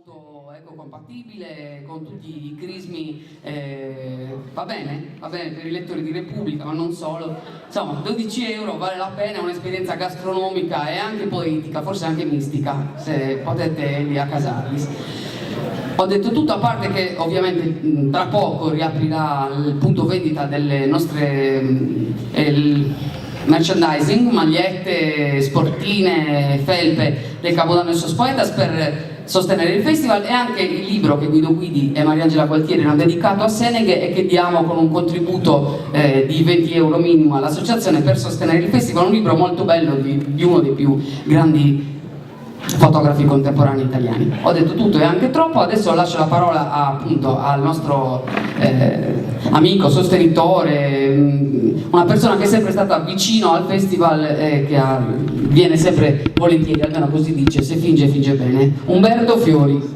molto ecocompatibile con tutti i crismi, va bene per i lettori di Repubblica, ma non solo. Insomma, 12 euro vale la pena, è un'esperienza gastronomica e anche poetica, forse anche mistica, se potete lì a Casalis. Ho detto tutto, a parte che ovviamente tra poco riaprirà il punto vendita delle nostre merchandising, magliette, sportine, felpe del Capodanno e Sos Poetas per sostenere il festival, e anche il libro che Guido Guidi e Mariangela Gualtieri hanno dedicato a Seneghe e che diamo con un contributo di 20 euro minimo all'associazione per sostenere il festival, un libro molto bello di uno dei più grandi fotografi contemporanei italiani. Ho detto tutto e anche troppo, adesso lascio la parola appunto al nostro amico, sostenitore, una persona che è sempre stata vicino al festival e che viene sempre volentieri, almeno così dice, se finge bene, Umberto Fiori.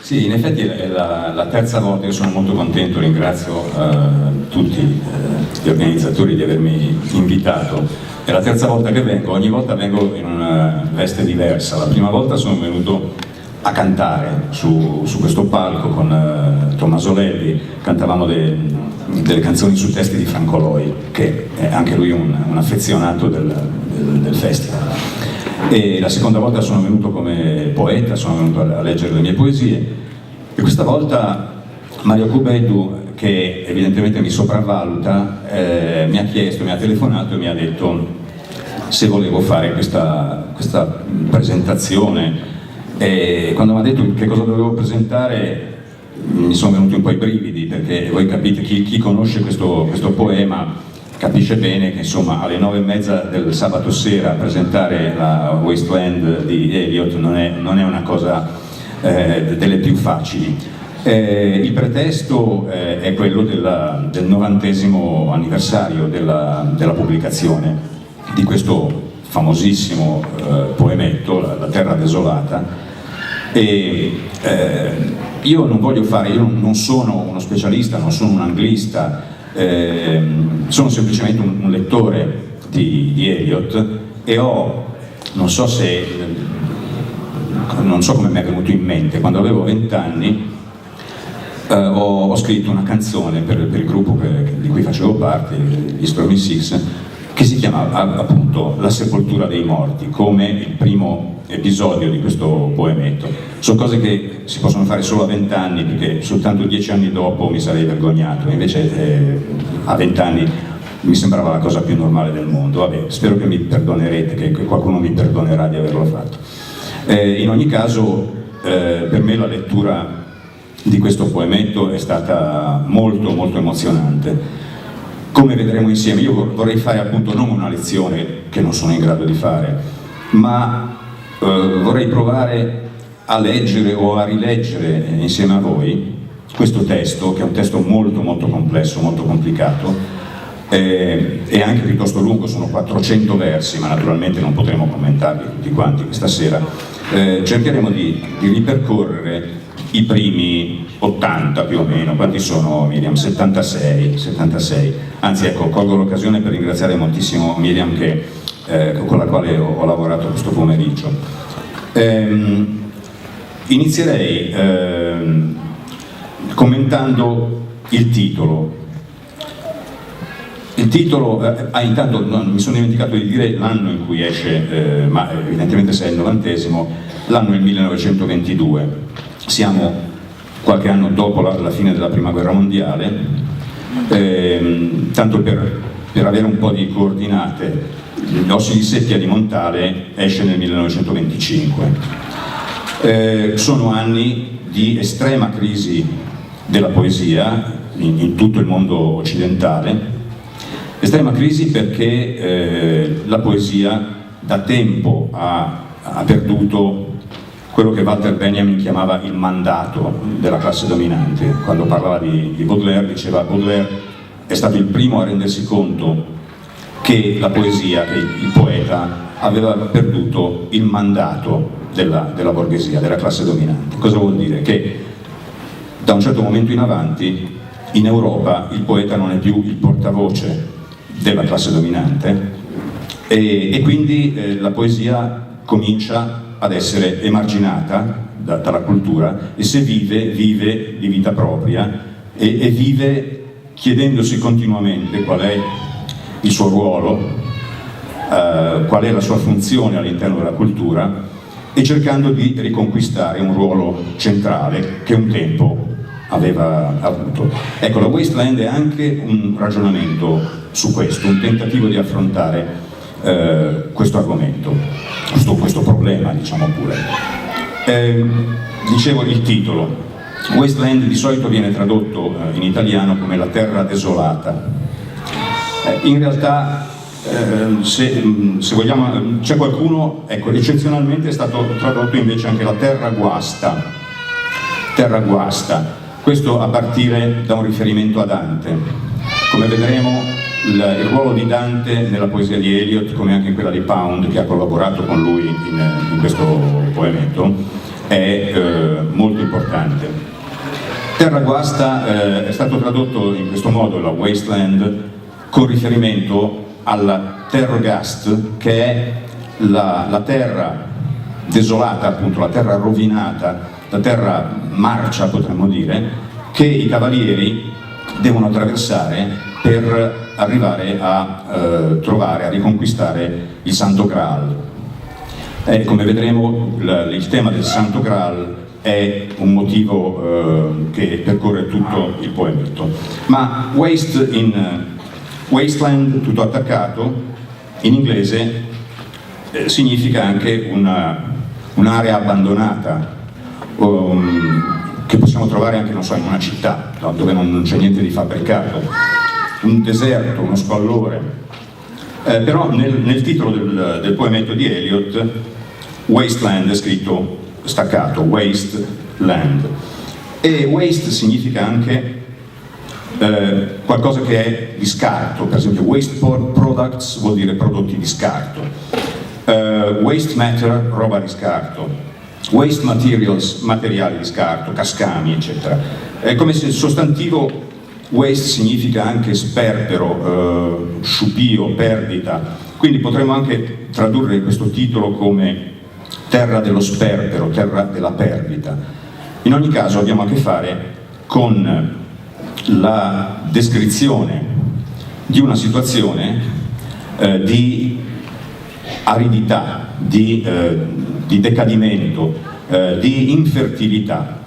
Sì, in effetti è la terza volta, io sono molto contento, ringrazio tutti gli organizzatori di avermi invitato. È la terza volta che vengo, ogni volta vengo in una veste diversa. La prima volta sono venuto a cantare su questo palco con Tommaso Lelli, cantavamo delle canzoni su testi di Franco Loi, che è anche lui un affezionato del festival. E la seconda volta sono venuto come poeta, sono venuto a leggere le mie poesie, e questa volta Mario Cubeddu, che evidentemente mi sopravvaluta, mi ha telefonato e mi ha detto se volevo fare questa presentazione, e quando mi ha detto che cosa dovevo presentare mi sono venuti un po' i brividi, perché voi capite, chi conosce questo poema capisce bene che insomma alle 9:30 del sabato sera presentare la Wasteland di Eliot non è una cosa delle più facili. Il pretesto è quello del 90° anniversario della pubblicazione di questo famosissimo poemetto, La terra desolata, e io non sono uno specialista, non sono un anglista, sono semplicemente un lettore di Eliot, e non so come mi è venuto in mente, quando avevo 20 anni ho scritto una canzone per il gruppo di cui facevo parte, gli Stormy Six, che si chiamava appunto La sepoltura dei morti, come il primo episodio di questo poemetto. Sono cose che si possono fare solo a 20 anni, perché soltanto 10 anni dopo mi sarei vergognato, invece a 20 anni mi sembrava la cosa più normale del mondo. Vabbè, spero che mi perdonerete, che qualcuno mi perdonerà di averlo fatto. In ogni caso, per me la lettura di questo poemetto è stata molto molto emozionante. Come vedremo insieme, io vorrei fare appunto non una lezione, che non sono in grado di fare, ma vorrei provare a leggere o a rileggere insieme a voi questo testo, che è un testo molto molto complesso, molto complicato, e anche piuttosto lungo, sono 400 versi, ma naturalmente non potremo commentarli tutti quanti questa sera. Cercheremo di ripercorrere i primi 80 più o meno. Quanti sono, Miriam? 76. Anzi, ecco, colgo l'occasione per ringraziare moltissimo Miriam, con la quale ho lavorato questo pomeriggio. Inizierei commentando il titolo. Il titolo, intanto mi sono dimenticato di dire l'anno in cui esce, ma evidentemente se è il 90°, l'anno è il 1922. Siamo qualche anno dopo la fine della Prima Guerra Mondiale, tanto per avere un po' di coordinate. Ossi di Seppia di Montale esce nel 1925. Sono anni di estrema crisi della poesia in tutto il mondo occidentale, estrema crisi perché la poesia da tempo ha perduto quello che Walter Benjamin chiamava il mandato della classe dominante. Quando parlava di Baudelaire, diceva Baudelaire è stato il primo a rendersi conto che la poesia, che il poeta aveva perduto il mandato della borghesia, della classe dominante. Cosa vuol dire? Che da un certo momento in avanti in Europa il poeta non è più il portavoce della classe dominante e quindi la poesia comincia ad essere emarginata dalla cultura e se vive di vita propria e vive chiedendosi continuamente qual è il suo ruolo, qual è la sua funzione all'interno della cultura e cercando di riconquistare un ruolo centrale che un tempo aveva avuto. Ecco, la Wasteland è anche un ragionamento su questo, un tentativo di affrontare questo argomento, questo problema, diciamo pure. Dicevo il titolo. Wasteland di solito viene tradotto in italiano come la terra desolata. In realtà, se vogliamo, c'è qualcuno, ecco, eccezionalmente è stato tradotto invece anche la terra guasta. Terra guasta. Questo a partire da un riferimento a Dante. Come vedremo, il ruolo di Dante nella poesia di Eliot, come anche in quella di Pound, che ha collaborato con lui in questo poemetto, è molto importante. Terra guasta è stato tradotto in questo modo, la Wasteland, con riferimento alla Terrorghast, che è la terra desolata, appunto, la terra rovinata, la terra marcia, potremmo dire, che i cavalieri devono attraversare per arrivare a trovare, a riconquistare il Santo Graal. Come vedremo, il tema del Santo Graal è un motivo che percorre tutto il poemetto. Ma Wasteland, tutto attaccato, in inglese significa anche un'area abbandonata, che possiamo trovare anche, non so, in una città, no, dove non c'è niente di fabbricato, un deserto, uno squallore. Però nel titolo del poemetto di Eliot, Wasteland è scritto staccato, Wasteland. E waste significa anche qualcosa che è di scarto, per esempio waste products vuol dire prodotti di scarto, waste matter, roba di scarto, waste materials, materiali di scarto, cascami, eccetera. È come se il sostantivo waste significa anche sperpero, sciupio, perdita, quindi potremmo anche tradurre questo titolo come terra dello sperpero, terra della perdita. In ogni caso abbiamo a che fare con la descrizione di una situazione di aridità, di decadimento, di infertilità.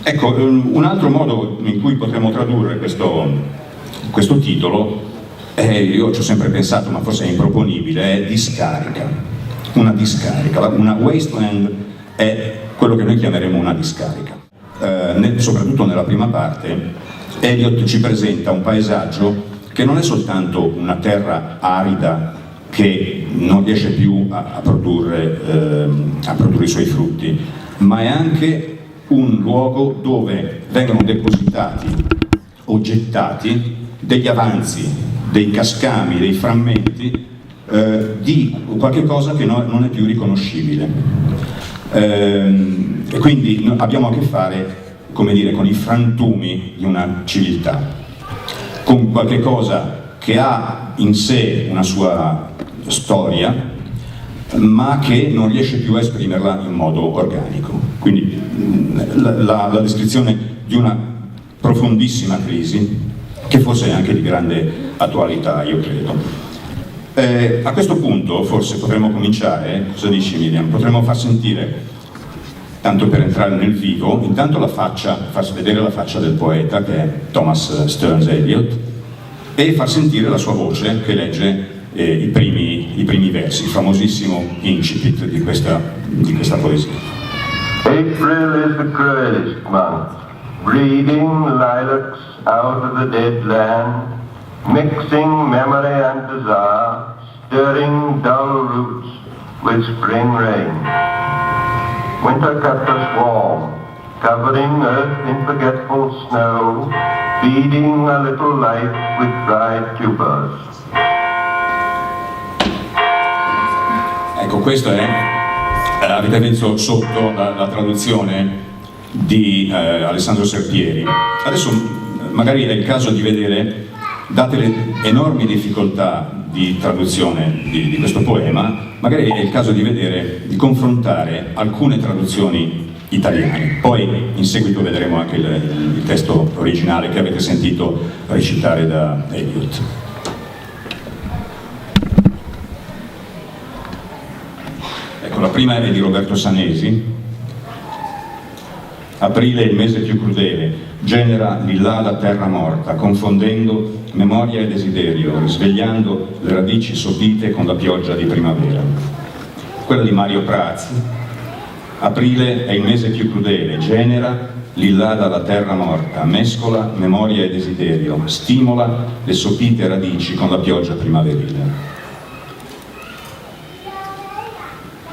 Ecco, un altro modo in cui potremmo tradurre questo titolo, io ci ho sempre pensato, ma forse è improponibile, è discarica. Una discarica. Una wasteland è quello che noi chiameremo una discarica. Soprattutto nella prima parte, Eliot ci presenta un paesaggio che non è soltanto una terra arida che non riesce più a produrre i suoi frutti, ma è anche un luogo dove vengono depositati o gettati degli avanzi, dei cascami, dei frammenti di qualche cosa che non è più riconoscibile. E quindi abbiamo a che fare, come dire, con i frantumi di una civiltà, con qualche cosa che ha in sé una sua storia, ma che non riesce più a esprimerla in modo organico. Quindi la descrizione di una profondissima crisi, che forse è anche di grande attualità, io credo. A questo punto forse potremmo cominciare, cosa dici Miriam? Potremmo far sentire, tanto per entrare nel vivo, intanto far vedere la faccia del poeta, che è Thomas Stearns Eliot, e far sentire la sua voce che legge i primi versi, il famosissimo incipit di questa poesia. April is the cruelest month, breeding lilacs out of the dead land, mixing memory and desire, stirring dull roots with spring rain. Winter kept us warm, covering earth in forgetful snow, feeding a little life with dried tubers. Ecco, questo è, avete visto sotto la traduzione di Alessandro Serpieri. Adesso magari è il caso di vedere, date le enormi difficoltà di traduzione di questo poema, magari è il caso di vedere, di confrontare alcune traduzioni italiane. Poi in seguito vedremo anche il testo originale che avete sentito recitare da Eliot. Ecco, la prima è di Roberto Sanesi. Aprile è il mese più crudele, genera l'illada terra morta, confondendo memoria e desiderio, risvegliando le radici sopite con la pioggia di primavera. Quella di Mario Prazzi. Aprile è il mese più crudele, genera l'illada la terra morta, mescola memoria e desiderio, stimola le sopite radici con la pioggia primaverile.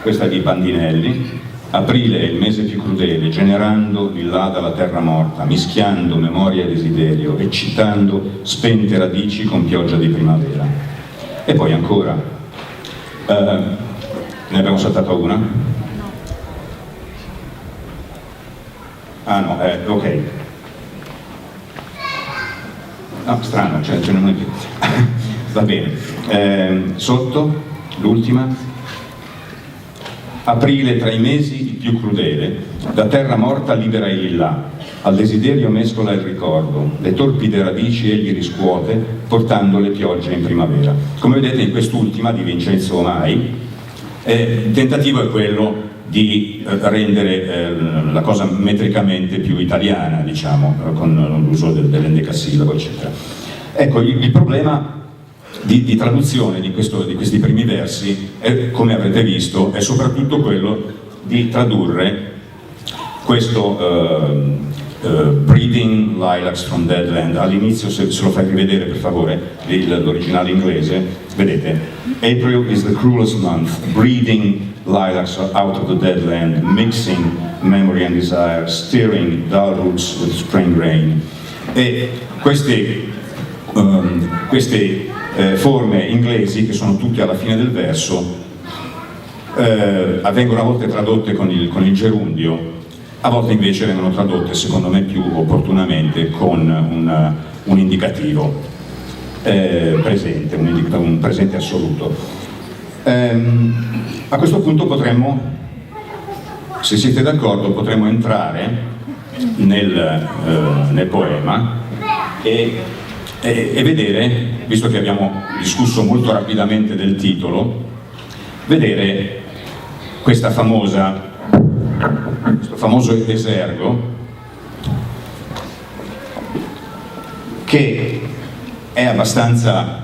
Questa di Bandinelli. Aprile è il mese più crudele, generando l'illada la terra morta, mischiando memoria e desiderio, eccitando spente radici con pioggia di primavera. E poi ancora, ne abbiamo saltata una? Ah no, ok. No, strano, cioè non è più. Va bene. Sotto, l'ultima. Aprile tra i mesi il più crudele, la terra morta libera il là, al desiderio mescola il ricordo, le torpide radici egli riscuote, portando le piogge in primavera. Come vedete in quest'ultima di Vincenzo Omai, il tentativo è quello di rendere la cosa metricamente più italiana, diciamo, con l'uso dell'endecasillabo, eccetera. Ecco, il problema di traduzione di questi primi versi, come avrete visto, è soprattutto quello di tradurre questo Breeding Lilacs from Dead Land. All'inizio, se lo fai rivedere per favore, l'originale inglese, vedete, April is the cruelest month, breeding lilacs out of the dead land, mixing memory and desire, stirring dull roots with spring rain. E queste forme inglesi, che sono tutte alla fine del verso, vengono a volte tradotte con il gerundio, a volte invece vengono tradotte, secondo me più opportunamente, con un indicativo presente, un presente assoluto. A questo punto potremmo, se siete d'accordo, potremmo entrare nel poema e vedere, visto che abbiamo discusso molto rapidamente del titolo, vedere questo famoso esergo, che è abbastanza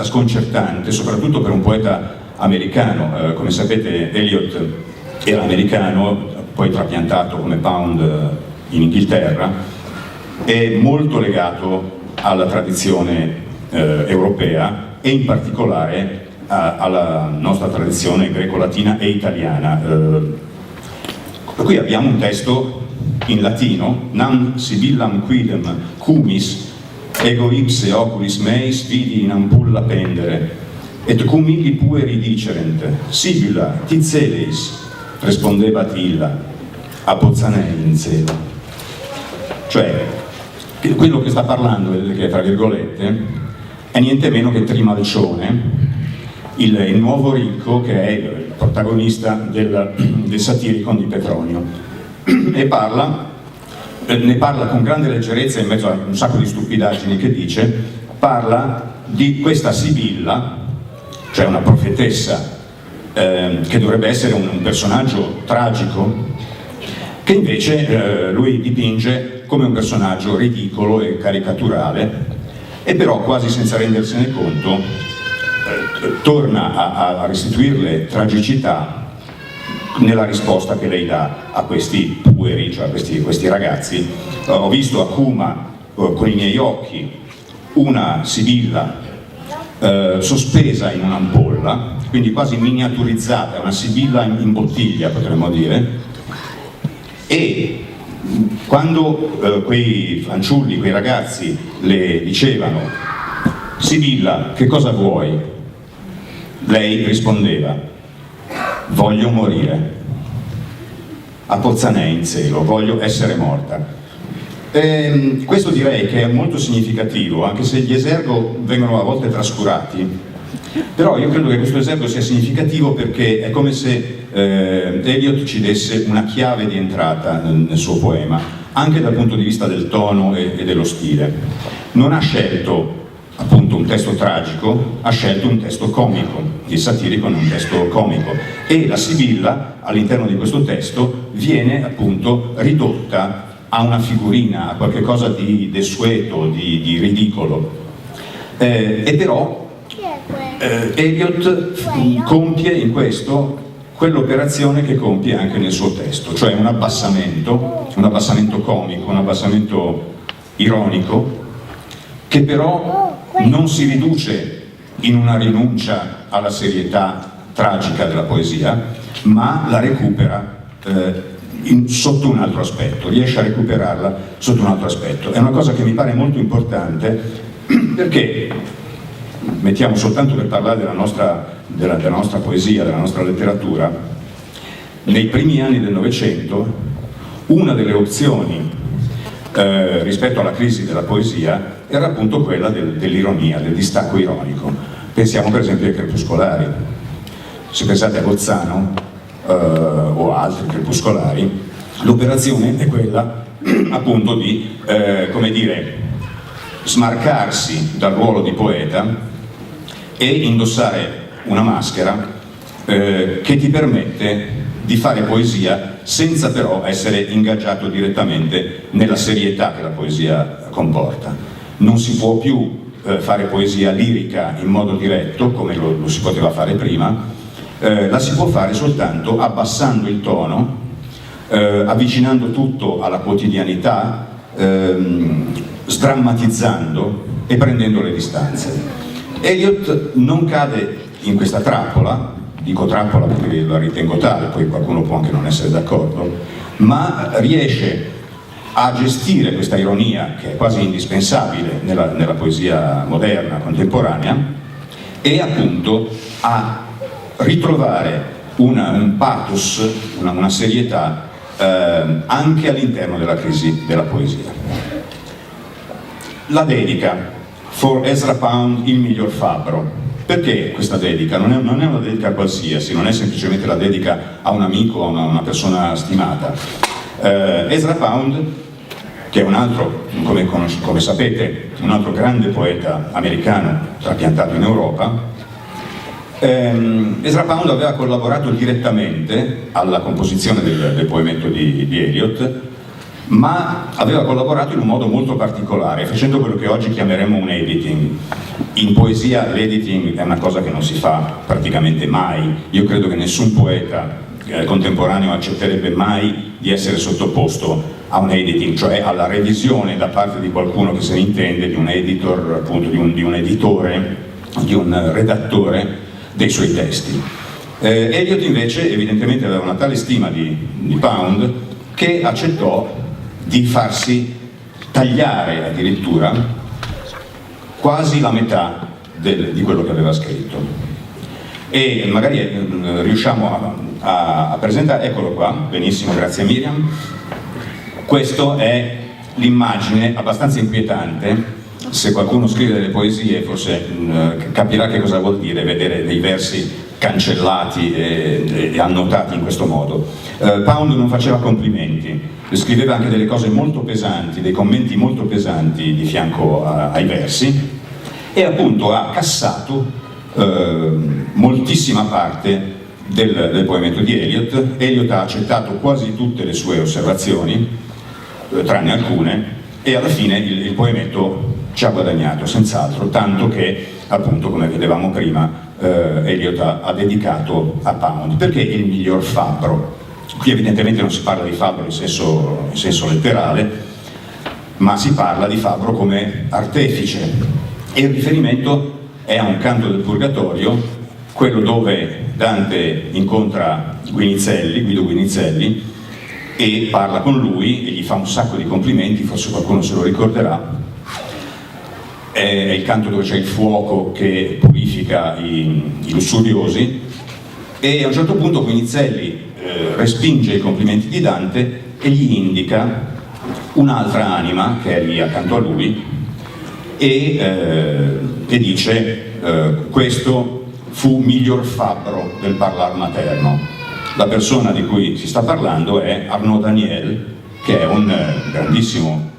sconcertante, soprattutto per un poeta americano. Come sapete, Eliot era americano, poi trapiantato come Pound in Inghilterra, è molto legato alla tradizione europea e in particolare alla nostra tradizione greco-latina e italiana. Qui abbiamo un testo in latino: nam sibillam quidem cumis ego ipse oculis meis vidi in ampulla pendere et cum illi pueri dicerent sibilla tizeleis rispondebat illa apozzanei in zelo. Cioè, quello che sta parlando, che tra virgolette, è niente meno che Trimalcione, il nuovo ricco, che è il protagonista del Satiricon di Petronio, e ne parla con grande leggerezza in mezzo a un sacco di stupidaggini che dice. Parla di questa Sibilla, cioè una profetessa, che dovrebbe essere un personaggio tragico, che invece lui dipinge come un personaggio ridicolo e caricaturale, e però quasi senza rendersene conto torna a restituirle tragicità nella risposta che lei dà a questi pueri, cioè a questi ragazzi. Ho visto a Cuma con i miei occhi una Sibilla sospesa in un'ampolla, quindi quasi miniaturizzata, una Sibilla in bottiglia, potremmo dire. E quando quei fanciulli, quei ragazzi le dicevano: Sibilla, che cosa vuoi? Lei rispondeva: voglio morire, a Pozzanei in cielo, voglio essere morta. Questo direi che è molto significativo, anche se gli esergo vengono a volte trascurati, però io credo che questo esergo sia significativo perché è come se Eliot ci desse una chiave di entrata nel suo poema, anche dal punto di vista del tono e dello stile. Non ha scelto appunto un testo tragico, ha scelto un testo comico, il satirico è un testo comico, e la Sibilla all'interno di questo testo viene appunto ridotta a una figurina, a qualche cosa di desueto, di ridicolo. E però Eliot compie in questo quell'operazione che compie anche nel suo testo, cioè un abbassamento comico, un abbassamento ironico, che però non si riduce in una rinuncia alla serietà tragica della poesia, ma la recupera sotto un altro aspetto, riesce a recuperarla sotto un altro aspetto. È una cosa che mi pare molto importante, perché mettiamo soltanto per parlare della nostra poesia, della nostra letteratura, nei primi anni del Novecento una delle opzioni rispetto alla crisi della poesia era appunto quella dell'ironia, del distacco ironico. Pensiamo per esempio ai crepuscolari. Se pensate a Gozzano o altri crepuscolari, l'operazione è quella appunto di come dire, smarcarsi dal ruolo di poeta e indossare una maschera che ti permette di fare poesia senza però essere ingaggiato direttamente nella serietà che la poesia comporta. Non si può più fare poesia lirica in modo diretto come lo si poteva fare prima, la si può fare soltanto abbassando il tono, avvicinando tutto alla quotidianità, sdrammatizzando e prendendo le distanze. Eliot non cade in questa trappola, dico trappola perché la ritengo tale, poi qualcuno può anche non essere d'accordo, ma riesce a gestire questa ironia che è quasi indispensabile nella poesia moderna, contemporanea, e appunto a ritrovare un pathos, una serietà anche all'interno della crisi della poesia. La dedica: For Ezra Pound, il miglior fabbro. Perché questa dedica? Non è una dedica qualsiasi, non è semplicemente la dedica a un amico o a una persona stimata. Ezra Pound, che è un altro, come sapete, un altro grande poeta americano trapiantato in Europa, Ezra Pound aveva collaborato direttamente alla composizione del poemetto di Eliot, ma aveva collaborato in un modo molto particolare, facendo quello che oggi chiameremo un editing. In poesia l'editing è una cosa che non si fa praticamente mai. Io credo che nessun poeta contemporaneo accetterebbe mai di essere sottoposto a un editing, cioè alla revisione da parte di qualcuno che se ne intende, di un editor, appunto di un editore, di un redattore dei suoi testi. Eliot invece evidentemente aveva una tale stima di Pound che accettò di farsi tagliare addirittura quasi la metà di quello che aveva scritto. E magari riusciamo a presentare, eccolo qua, benissimo, grazie Miriam. Questo è l'immagine abbastanza inquietante. Se qualcuno scrive delle poesie forse capirà che cosa vuol dire vedere dei versi cancellati e annotati in questo modo. Pound non faceva complimenti, scriveva anche delle cose molto pesanti, dei commenti molto pesanti di fianco ai versi, e appunto ha cassato moltissima parte del poemetto di Eliot. Eliot ha accettato quasi tutte le sue osservazioni, tranne alcune, e alla fine il poemetto ci ha guadagnato senz'altro, tanto che appunto, come vedevamo prima, Eliot ha dedicato a Pound. Perché il miglior fabbro? Qui evidentemente non si parla di fabbro in senso letterale, ma si parla di fabbro come artefice, e il riferimento è a un canto del Purgatorio, quello dove Dante incontra Guido Guinizelli e parla con lui e gli fa un sacco di complimenti, forse qualcuno se lo ricorderà. È il canto dove c'è il fuoco che purifica i lussuriosi, e a un certo punto Guinizelli respinge i complimenti di Dante e gli indica un'altra anima che è lì accanto a lui e dice questo fu miglior fabbro del parlar materno. La persona di cui si sta parlando è Arnaud Daniel, che è un grandissimo